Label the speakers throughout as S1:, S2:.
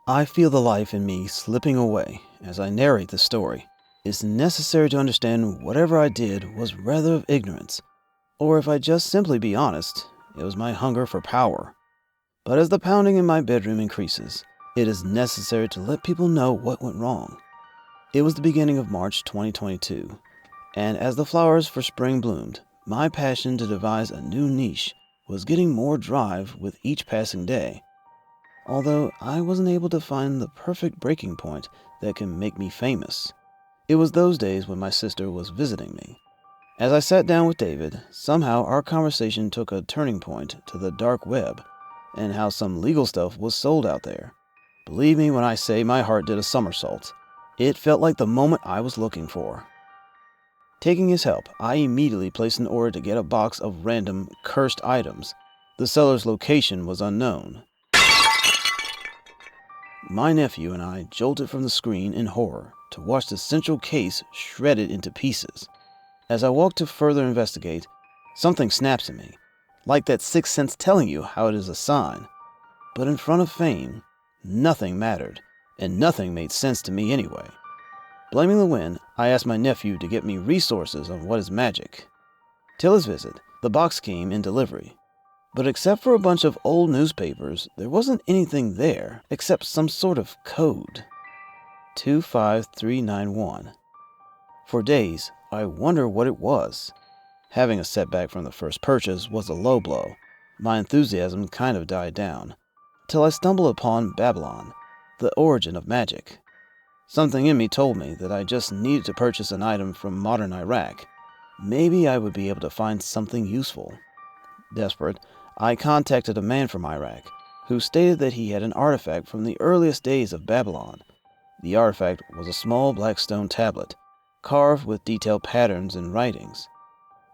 S1: I feel the life in me slipping away as I narrate the story. It's necessary to understand whatever I did was rather of ignorance, or if I just simply be honest, it was my hunger for power. But as the pounding in my bedroom increases, it is necessary to let people know what went wrong. It was the beginning of March 2022, and as the flowers for spring bloomed, my passion to devise a new niche was getting more drive with each passing day. Although I wasn't able to find the perfect breaking point that can make me famous. It was those days when my sister was visiting me. As I sat down with David, somehow our conversation took a turning point to the dark web and how some legal stuff was sold out there. Believe me when I say my heart did a somersault. It felt like the moment I was looking for. Taking his help, I immediately placed an order to get a box of random, cursed items. The seller's location was unknown. My nephew and I jolted from the screen in horror to watch the central case shredded into pieces. As I walked to further investigate, something snaps at me, like that sixth sense telling you how it is a sign. But in front of fame, nothing mattered, and nothing made sense to me anyway. Blaming the wind, I asked my nephew to get me resources on what is magic. Till his visit, the box came in delivery. But except for a bunch of old newspapers, there wasn't anything there except some sort of code. 25391. For days, I wondered what it was. Having a setback from the first purchase was a low blow. My enthusiasm kind of died down, till I stumbled upon Babylon, the origin of magic. Something in me told me that I just needed to purchase an item from modern Iraq. Maybe I would be able to find something useful. Desperate, I contacted a man from Iraq, who stated that he had an artifact from the earliest days of Babylon. The artifact was a small black stone tablet, carved with detailed patterns and writings.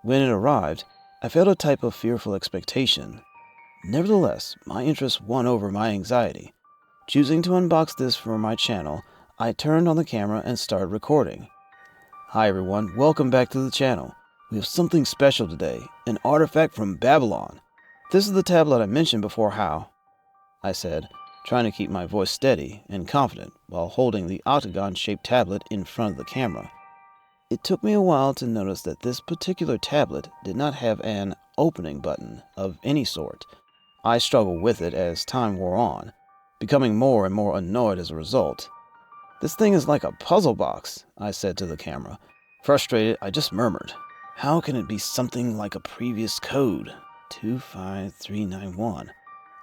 S1: When it arrived, I felt a type of fearful expectation. Nevertheless, my interest won over my anxiety. Choosing to unbox this for my channel, I turned on the camera and started recording. Hi everyone, welcome back to the channel. We have something special today, an artifact from Babylon. This is the tablet I mentioned before I said, trying to keep my voice steady and confident while holding the octagon-shaped tablet in front of the camera. It took me a while to notice that this particular tablet did not have an opening button of any sort. I struggled with it as time wore on, becoming more and more annoyed as a result. This thing is like a puzzle box, I said to the camera. Frustrated, I just murmured, how can it be something like a previous code? 25391.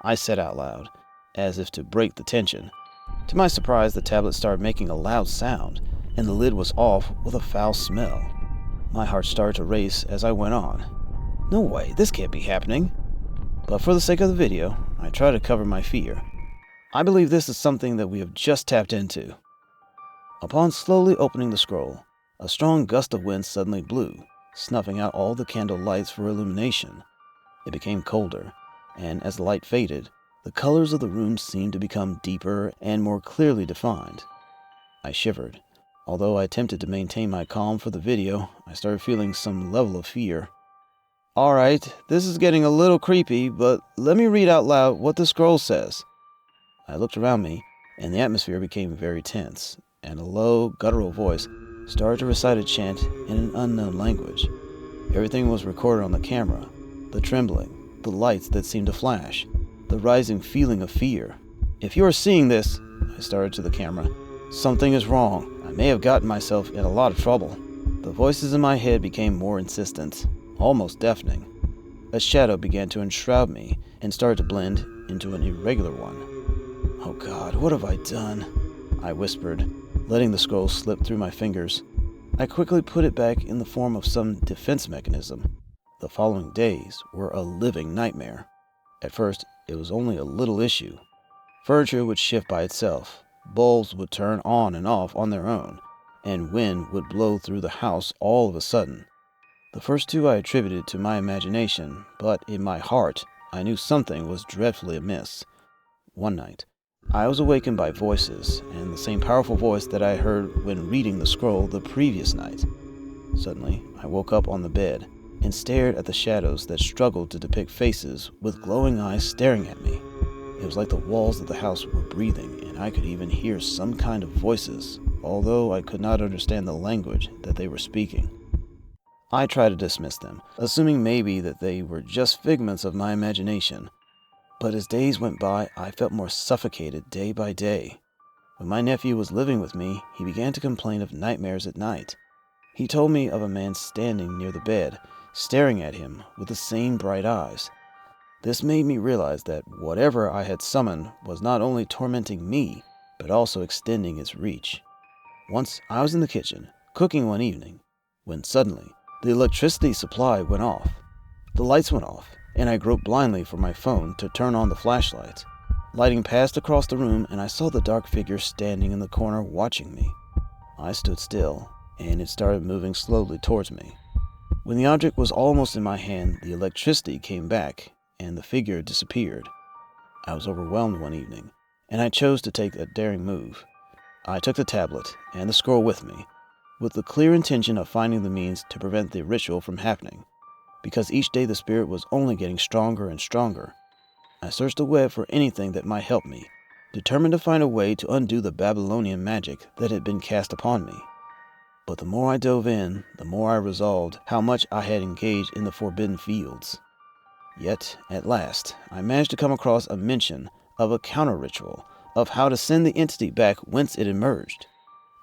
S1: I said out loud, as if to break the tension. To my surprise, the tablet started making a loud sound, and the lid was off with a foul smell. My heart started to race as I went on. No way, this can't be happening. But for the sake of the video, I try to cover my fear. I believe this is something that we have just tapped into. Upon slowly opening the scroll, a strong gust of wind suddenly blew, snuffing out all the candle lights for illumination. It became colder, and as the light faded, the colors of the room seemed to become deeper and more clearly defined. I shivered. Although I attempted to maintain my calm for the video, I started feeling some level of fear. Alright, this is getting a little creepy, but let me read out loud what the scroll says. I looked around me, and the atmosphere became very tense, and a low, guttural voice started to recite a chant in an unknown language. Everything was recorded on the camera. The trembling, the lights that seemed to flash, the rising feeling of fear. If you are seeing this, I started to the camera, something is wrong. I may have gotten myself in a lot of trouble. The voices in my head became more insistent, almost deafening. A shadow began to enshroud me and started to blend into an irregular one. Oh God, what have I done? I whispered, letting the scroll slip through my fingers. I quickly put it back in the form of some defense mechanism. The following days were a living nightmare. At first, it was only a little issue. Furniture would shift by itself, bulbs would turn on and off on their own, and wind would blow through the house all of a sudden. The first two I attributed to my imagination, but in my heart, I knew something was dreadfully amiss. One night, I was awakened by voices, and the same powerful voice that I heard when reading the scroll the previous night. Suddenly, I woke up on the bed and stared at the shadows that struggled to depict faces with glowing eyes staring at me. It was like the walls of the house were breathing, and I could even hear some kind of voices, although I could not understand the language that they were speaking. I tried to dismiss them, assuming maybe that they were just figments of my imagination. But as days went by, I felt more suffocated day by day. When my nephew was living with me, he began to complain of nightmares at night. He told me of a man standing near the bed, staring at him with the same bright eyes. This made me realize that whatever I had summoned was not only tormenting me, but also extending its reach. Once I was in the kitchen, cooking one evening, when suddenly the electricity supply went off. The lights went off, and I groped blindly for my phone to turn on the flashlight. Lighting passed across the room, and I saw the dark figure standing in the corner watching me. I stood still, and it started moving slowly towards me. When the object was almost in my hand, the electricity came back, and the figure disappeared. I was overwhelmed one evening, and I chose to take a daring move. I took the tablet and the scroll with me, with the clear intention of finding the means to prevent the ritual from happening, because each day the spirit was only getting stronger and stronger. I searched the web for anything that might help me, determined to find a way to undo the Babylonian magic that had been cast upon me. But the more I dove in, the more I resolved how much I had engaged in the forbidden fields. Yet, at last, I managed to come across a mention of a counter-ritual of how to send the entity back whence it emerged.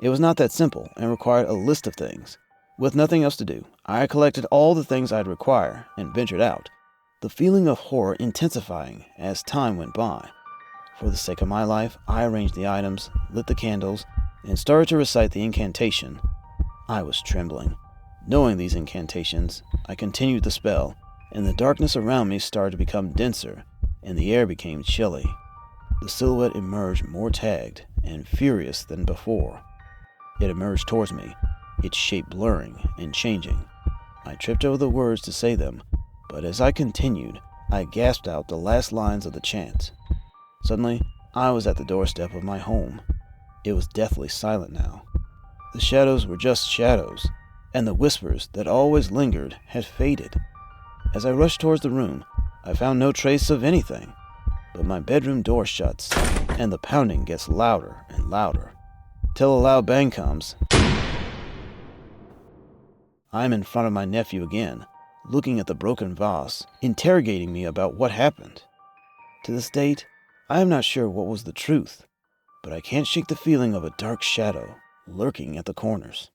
S1: It was not that simple and required a list of things. With nothing else to do, I collected all the things I'd require and ventured out, the feeling of horror intensifying as time went by. For the sake of my life, I arranged the items, lit the candles, and started to recite the incantation. I was trembling. Knowing these incantations, I continued the spell, and the darkness around me started to become denser, and the air became chilly. The silhouette emerged more tagged and furious than before. It emerged towards me, its shape blurring and changing. I tripped over the words to say them, but as I continued, I gasped out the last lines of the chant. Suddenly, I was at the doorstep of my home. It was deathly silent now. The shadows were just shadows, and the whispers that always lingered had faded. As I rushed towards the room, I found no trace of anything, but my bedroom door shuts, and the pounding gets louder and louder, till a loud bang comes. I am in front of my nephew again, looking at the broken vase, interrogating me about what happened. To this date, I am not sure what was the truth, but I can't shake the feeling of a dark shadow lurking at the corners.